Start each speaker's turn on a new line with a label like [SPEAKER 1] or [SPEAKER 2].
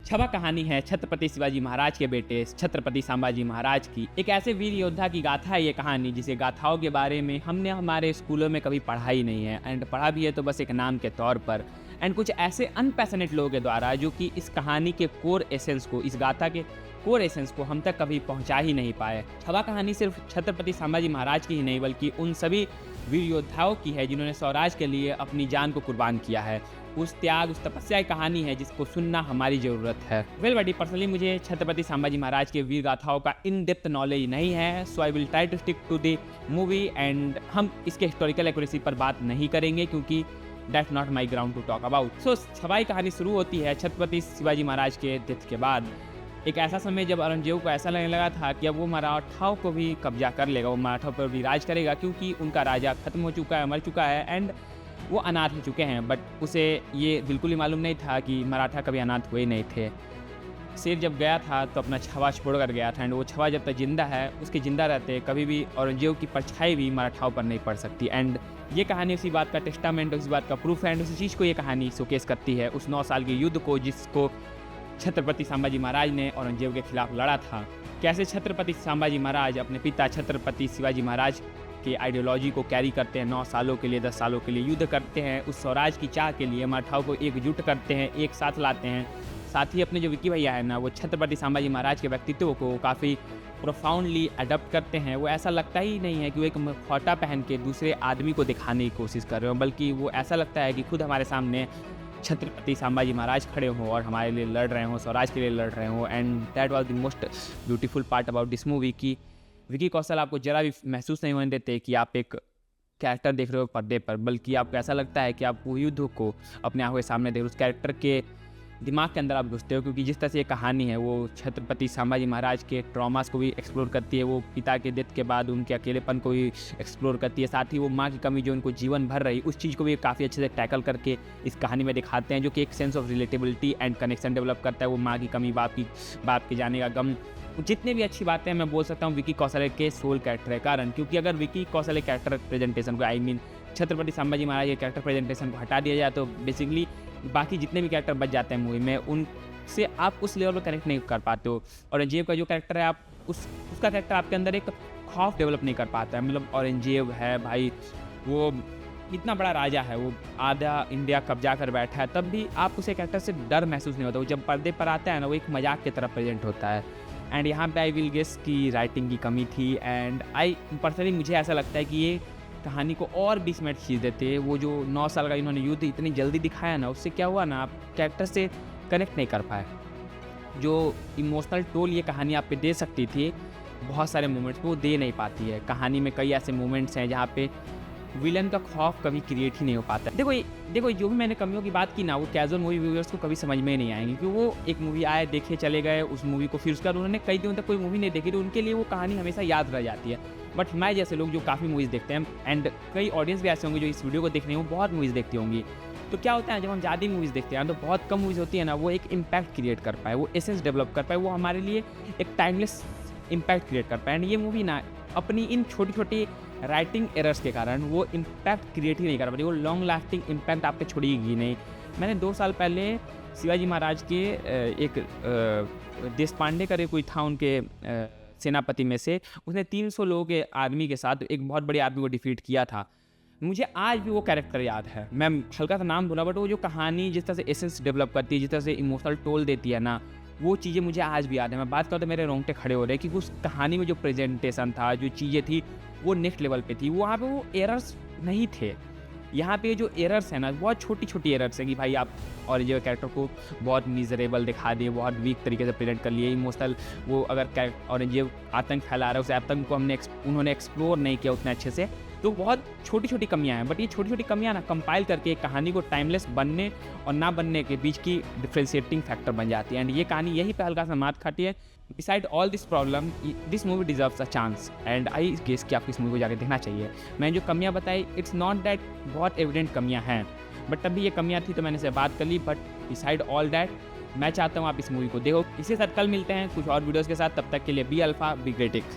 [SPEAKER 1] छवा कहानी है छत्रपति शिवाजी महाराज के बेटे छत्रपति संभाजी महाराज की। एक ऐसे वीर योद्धा की गाथा है ये कहानी, जिसे गाथाओं के बारे में हमने हमारे स्कूलों में कभी पढ़ा ही नहीं है, एंड पढ़ा भी है तो बस एक नाम के तौर पर, एंड कुछ ऐसे अनपैशनेट लोगों के द्वारा जो कि इस कहानी के कोर एसेंस को, इस गाथा के कोर एसेंस को हम तक कभी पहुंचा ही नहीं पाए। छवा कहानी सिर्फ छत्रपति संभाजी महाराज की ही नहीं, बल्कि उन सभी वीर योद्धाओं की है जिन्होंने स्वराज के लिए अपनी जान को कुर्बान किया है। उस त्याग, उस तपस्या की कहानी है जिसको सुनना हमारी ज़रूरत है। वेल बडी, पर्सनली मुझे छत्रपति संभाजी महाराज के वीर गाथाओं का इन डेप्थ नॉलेज नहीं है, so I will try to stick to the movie, and हम इसके हिस्टोरिकल एक्यूरेसी पर बात नहीं करेंगे क्योंकि that's not my ground to talk about. So छवाई कहानी शुरू होती है छत्रपति शिवाजी महाराज के डेथ के बाद। एक ऐसा समय जब औरंगजेब को ऐसा लगने लगा था कि अब वो मराठाओं को भी कब्जा कर लेगा, वो मराठाओं पर भी राज करेगा, क्योंकि उनका राजा खत्म हो चुका है, मर चुका है, एंड वो अनाथ हो चुके हैं। बट उसे ये बिल्कुल ही मालूम नहीं था कि मराठा कभी अनाथ हुए नहीं थे। शेर जब गया था तो अपना छवा छोड़ कर गया था, एंड वो छवा जब तक जिंदा है, उसके जिंदा रहते कभी भी औरंगजेब की परछाई भी मराठाओं पर नहीं पड़ सकती। एंड ये कहानी उसी बात का टेस्टामेंट, उसी बात का प्रूफ है, एंड उसी चीज़ को ये कहानी शोकेस करती है, उस 9 साल के युद्ध को जिसको छत्रपति संभाजी महाराज ने औरंगजेब के खिलाफ लड़ा था। कैसे छत्रपति संभाजी महाराज अपने पिता छत्रपति शिवाजी महाराज के आइडियोलॉजी को कैरी करते हैं, 9 सालों के लिए, 10 सालों के लिए युद्ध करते हैं, उस स्वराज की चाह के लिए मराठाओं को एकजुट करते हैं, एक साथ लाते हैं। साथ ही अपने जो विकी भैया है ना, वो छत्रपति संभाजी महाराज के व्यक्तित्व को काफ़ी प्रोफाउंडली अडॉप्ट करते हैं। वो ऐसा लगता ही नहीं है कि वो एक मुखौटा पहन के दूसरे आदमी को दिखाने की कोशिश कर रहे हो, बल्कि वो ऐसा लगता है कि खुद हमारे सामने छत्रपति संभाजी महाराज खड़े हों और हमारे लिए लड़ रहे हों, स्वराज के लिए लड़ रहे हों। And that was the most beautiful part about this movie कि विकी कौशल आपको जरा भी महसूस नहीं होने देते कि आप एक कैरेक्टर देख रहे हो पर्दे पर, बल्कि आपको ऐसा लगता है कि आप वो युद्ध को अपने आंखों के सामने देख रहे हो, उस कैरेक्टर के दिमाग के अंदर आप घुसते हो। क्योंकि जिस तरह से ये कहानी है वो छत्रपति संभाजी महाराज के ट्रॉमास को भी एक्सप्लोर करती है, वो पिता के डेथ के बाद उनके अकेलेपन को भी एक्सप्लोर करती है, साथ ही वो माँ की कमी जो उनको जीवन भर रही, उस चीज़ को भी काफ़ी अच्छे से टैकल करके इस कहानी में दिखाते हैं, जो कि एक sense of relatability and connection develop करता है। वो माँ की कमी, बाप के जाने का गम, जितने भी अच्छी बातें मैं बोल सकता हूँ विकी कौशल के सोल कैरेक्टर है कारण। क्योंकि अगर विकी कौशल कैरेक्टर प्रेजेंटेशन को, आई मीन छत्रपति संभाजी महाराज के कैरेक्टर प्रेजेंटेशन को हटा दिया जाए तो बेसिकली बाकी जितने भी कैरेक्टर बच जाते हैं मूवी में, उनसे आप उस लेवल पर कनेक्ट नहीं कर पाते हो। औरंगजेब का जो कैरेक्टर है, आप उसका कैरेक्टर आपके अंदर एक खौफ डेवलप नहीं कर पाता है। मतलब औरंगजेब है भाई, वो इतना बड़ा राजा है, वो आधा इंडिया कब्जा कर बैठा है, तब भी आप उसे कैरेक्टर से डर महसूस नहीं होता। वो जब पर्दे पर आता है ना, वो एक मजाक की तरह प्रेजेंट होता है। एंड यहाँ पे आई विल गेस की राइटिंग की कमी थी, एंड आई पर्सनली मुझे ऐसा लगता है कि ये कहानी को और 20 मिनट खींच देते। वो जो 9 साल का इन्होंने युद्ध इतनी जल्दी दिखाया ना, उससे क्या हुआ ना, आप कैरेक्टर से कनेक्ट नहीं कर पाए। जो इमोशनल टोल ये कहानी आप पे दे सकती थी, बहुत सारे मोमेंट्स वो दे नहीं पाती है। कहानी में कई ऐसे मोमेंट्स हैं जहाँ पे विलन का खौफ कभी क्रिएट ही नहीं हो पाता। देखो जो भी मैंने कमियों की बात की ना, वो कैजुअल मूवी व्यूअर्स को कभी समझ में नहीं आएंगे, क्योंकि वो एक मूवी आए, देखे, चले गए उस मूवी को, फिर उसका उन्होंने कई दिनों तक कोई मूवी नहीं देखी, तो उनके लिए वो कहानी हमेशा याद रह जाती है। बट हमारे जैसे लोग जो काफ़ी मूवीज़ देखते हैं, एंड कई ऑडियंस भी ऐसे होंगे जो इस वीडियो को देख रहे हैं, वो बहुत मूवीज़ देखती होंगी, तो क्या होता है जब हम ज़्यादा मूवीज़ देखते हैं तो बहुत कम मूवीज़ होती है ना, वो एक इम्पैक्ट क्रिएट कर पाए, वो एसेंस डेवलप कर पाए, वो हमारे लिए एक टाइमलेस इम्पैक्ट क्रिएट कर पाए। एंड ये मूवी ना अपनी इन छोटी छोटी राइटिंग एरर्स के कारण वो इम्पैक्ट क्रिएट ही नहीं कर पाती, वो लॉन्ग लास्टिंग इम्पैक्ट आप पे छोड़ेगी नहीं। मैंने 2 साल पहले शिवाजी महाराज के एक देश पांडे करे कोई था, उनके सेनापति में से, उसने 300 लोगों के आर्मी के साथ एक बहुत बड़ी आर्मी को डिफीट किया था। मुझे आज भी वो कैरेक्टर याद है, मैं हल्का सा नाम भूला, बट वो जो कहानी जिस तरह से एसेंस डेवलप करती है, जिस तरह से इमोशनल टोल देती है ना, वो चीज़ें मुझे आज भी याद है। मैं बात करता तो मेरे रोंगटे खड़े हो रहे हैं, क्योंकि उस कहानी में जो प्रेजेंटेशन था, जो चीज़ें थी, वो नेक्स्ट लेवल पे थी। वहाँ पे वो एरर्स नहीं थे। यहाँ पे जो एरर्स है ना, बहुत छोटी छोटी एरर्स है कि भाई आप औरंगजेब कैरेक्टर को बहुत मिजरेबल दिखा दिए, बहुत वीक तरीके से प्रेजेंट कर लिए, इमोशनल, वो अगर औरंगजेब आतंक फैला रहा है, उस आतंक को उन्होंने एक्सप्लोर नहीं किया उतने अच्छे से, तो बहुत छोटी छोटी कमियां हैं। बट ये छोटी छोटी कमियां ना कंपाइल करके एक कहानी को टाइमलेस बनने और ना बनने के बीच की डिफ्रेंशिएटिंग फैक्टर बन जाती है। एंड ये कहानी यही पे हल्का सा मात खाती है। Beside all this problem, this movie deserves a chance, and I guess कि आपको इस मूवी को जाकर देखना चाहिए। मैंने जो कमियां बताई, इट्स नॉट दैट बहुत एविडेंट कमियां हैं, बट तब भी ये कमियां थी तो मैंने इसे बात कर ली। बट बिसाइड ऑल दैट, मैं चाहता हूँ आप इस मूवी को देखो। इसी साथ कल मिलते हैं कुछ और वीडियोज़ के साथ, तब तक के लिए बी अल्फा बी ग्रेटिक।